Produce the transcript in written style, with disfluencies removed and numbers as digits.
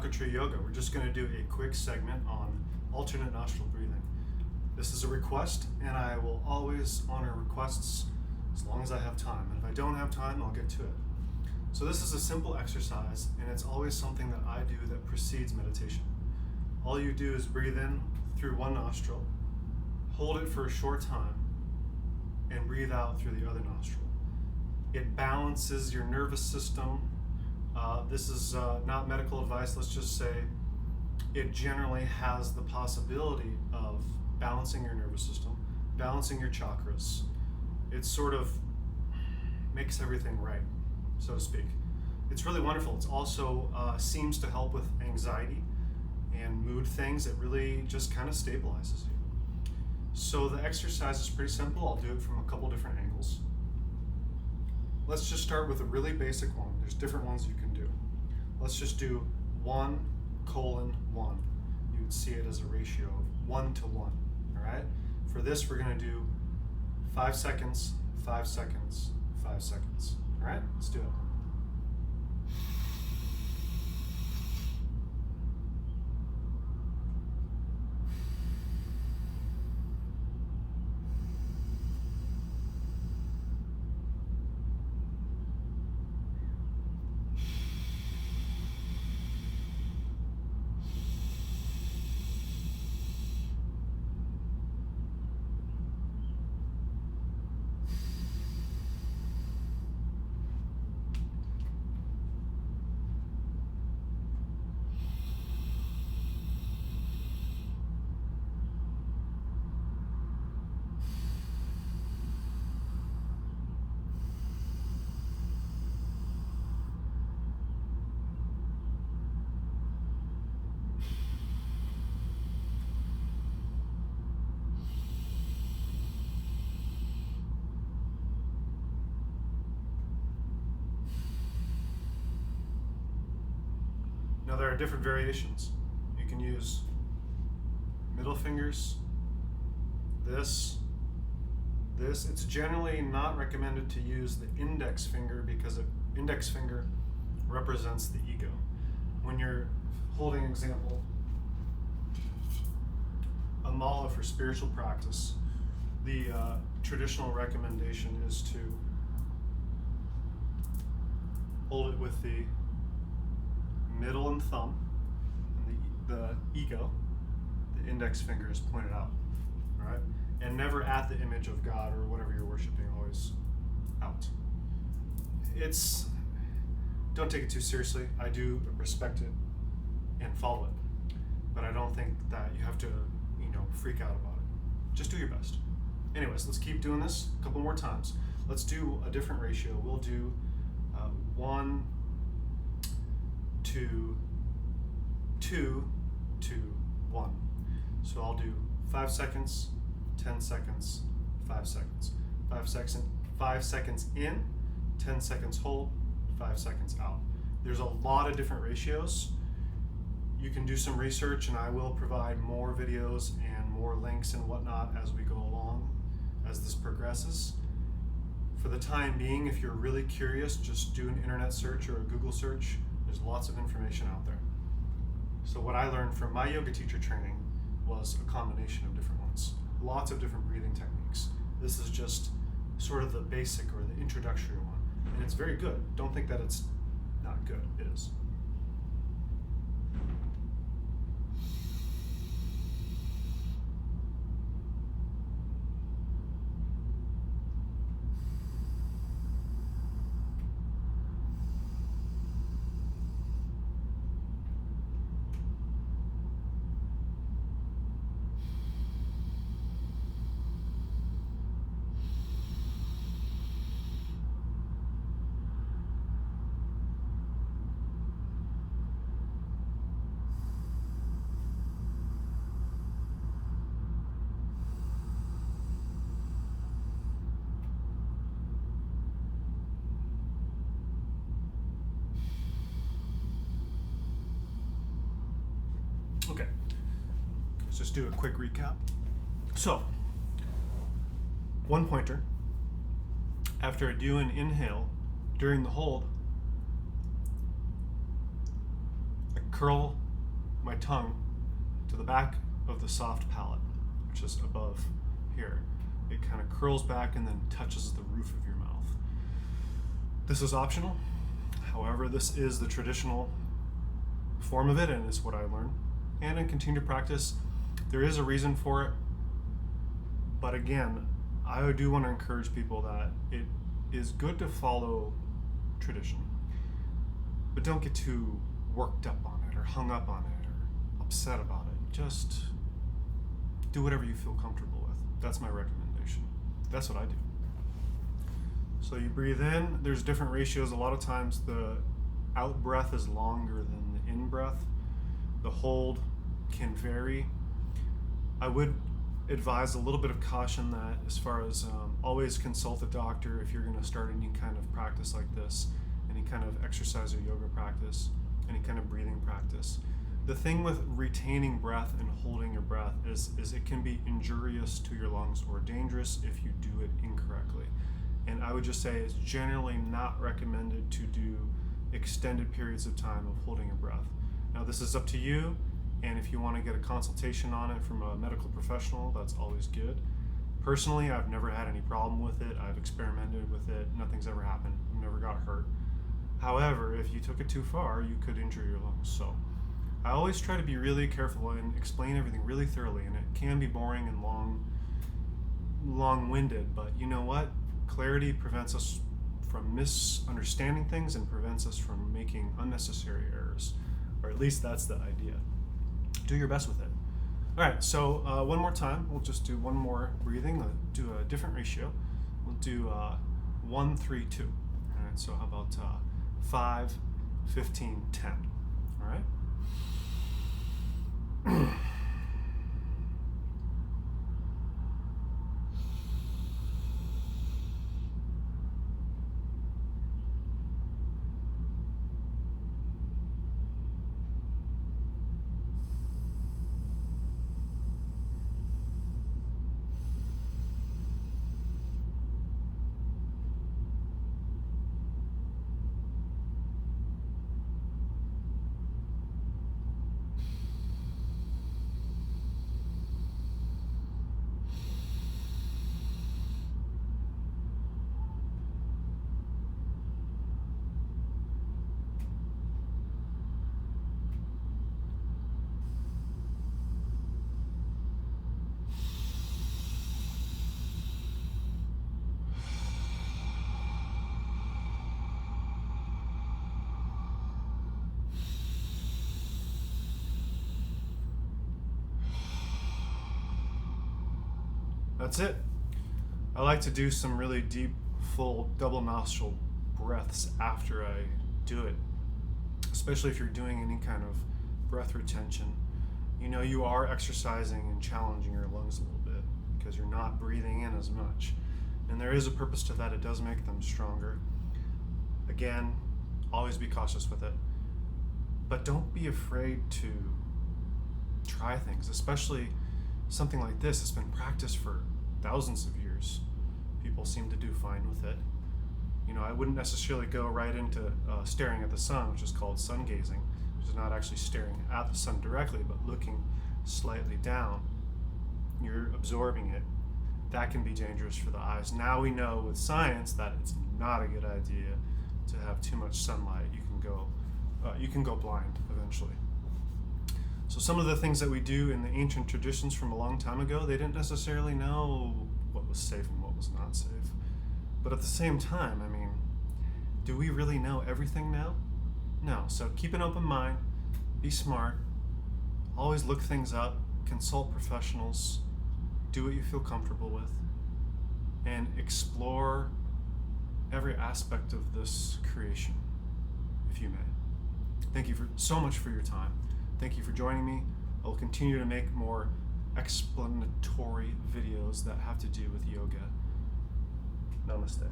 Tree Yoga. We're just going to do a quick segment on alternate nostril breathing. This is a request, and I will always honor requests as long as I have time. And if I don't have time, I'll get to it. So this is a simple exercise, and it's always something that I do that precedes meditation. All you do is breathe in through one nostril, hold it for a short time, and breathe out through the other nostril. It balances your nervous system. This is not medical advice. Let's just say it generally has the possibility of balancing your nervous system, balancing your chakras. It sort of makes everything right, so to speak. It's really wonderful. It also seems to help with anxiety and mood things. It really just kind of stabilizes you. So the exercise is pretty simple. I'll do it from a couple different angles. Let's just start with a really basic one. There's different ones you can do. Let's just do 1:1. You would see it as a ratio of 1 to 1. All right? For this, we're going to do 5 seconds, 5 seconds, 5 seconds. All right? Let's do it. Now there are different variations. You can use middle fingers, this. It's generally not recommended to use the index finger because the index finger represents the ego. When you're holding, example, a mala for spiritual practice, the traditional recommendation is to hold it with the middle and thumb, and the ego, the index finger is pointed out, all right? And never at the image of God or whatever you're worshiping, always out. Don't take it too seriously. I do respect it and follow it, but I don't think that you have to, freak out about it. Just do your best. Anyways, let's keep doing this a couple more times. Let's do a different ratio. We'll do 1 to 2 to 1. So I'll do 5 seconds, 10 seconds, 5 seconds. 5 seconds in, 10 seconds hold, 5 seconds out. There's a lot of different ratios. You can do some research, and I will provide more videos and more links and whatnot as we go along, as this progresses. For the time being, if you're really curious, just do an internet search or a Google search. There's lots of information out there. So what I learned from my yoga teacher training was a combination of different ones. Lots of different breathing techniques. This is just sort of the basic or the introductory one. And it's very good. Don't think that it's not good. It is. Okay, let's just do a quick recap. So, one pointer, after I do an inhale during the hold, I curl my tongue to the back of the soft palate, which is above here. It kind of curls back and then touches the roof of your mouth. This is optional. However, this is the traditional form of it, and it's what I learned. And in continued practice, there is a reason for it. But again, I do want to encourage people that it is good to follow tradition, but don't get too worked up on it or hung up on it or upset about it. Just do whatever you feel comfortable with. That's my recommendation. That's what I do. So you breathe in, there's different ratios. A lot of times the out breath is longer than the in breath. The hold can vary. I would advise a little bit of caution that as far as always consult a doctor if you're going to start any kind of practice like this, any kind of exercise or yoga practice, any kind of breathing practice. The thing with retaining breath and holding your breath is it can be injurious to your lungs or dangerous if you do it incorrectly. And I would just say it's generally not recommended to do extended periods of time of holding your breath. Now this is up to you, and if you want to get a consultation on it from a medical professional, that's always good. Personally, I've never had any problem with it. I've experimented with it. Nothing's ever happened. I've never got hurt. However, if you took it too far, you could injure your lungs. So I always try to be really careful and explain everything really thoroughly, and it can be boring and long-winded, but you know what? Clarity prevents us from misunderstanding things and prevents us from making unnecessary errors, or at least that's the idea. Do your best with it. All right, so one more time, we'll just do one more breathing, do a different ratio. We'll do 1, 3, 2. All right, so how about 5, 15, 10. All right. That's it. I like to do some really deep, full double nostril breaths after I do it, especially if you're doing any kind of breath retention. You know, you are exercising and challenging your lungs a little bit because you're not breathing in as much. And there is a purpose to that. It does make them stronger. Again, always be cautious with it. But don't be afraid to try things, especially something like this. It's been practiced for thousands of years. People seem to do fine with it. You know, I wouldn't necessarily go right into staring at the sun, which is called sun gazing, which is not actually staring at the sun directly, but looking slightly down. You're absorbing it. That can be dangerous for the eyes. Now we know with science that it's not a good idea to have too much sunlight. You can go blind eventually. So some of the things that we do in the ancient traditions from a long time ago, they didn't necessarily know what was safe and what was not safe. But at the same time, I mean, do we really know everything now? No. So keep an open mind, be smart, always look things up, consult professionals, do what you feel comfortable with, and explore every aspect of this creation, if you may. Thank you so much for your time. Thank you for joining me. I will continue to make more explanatory videos that have to do with yoga. Namaste.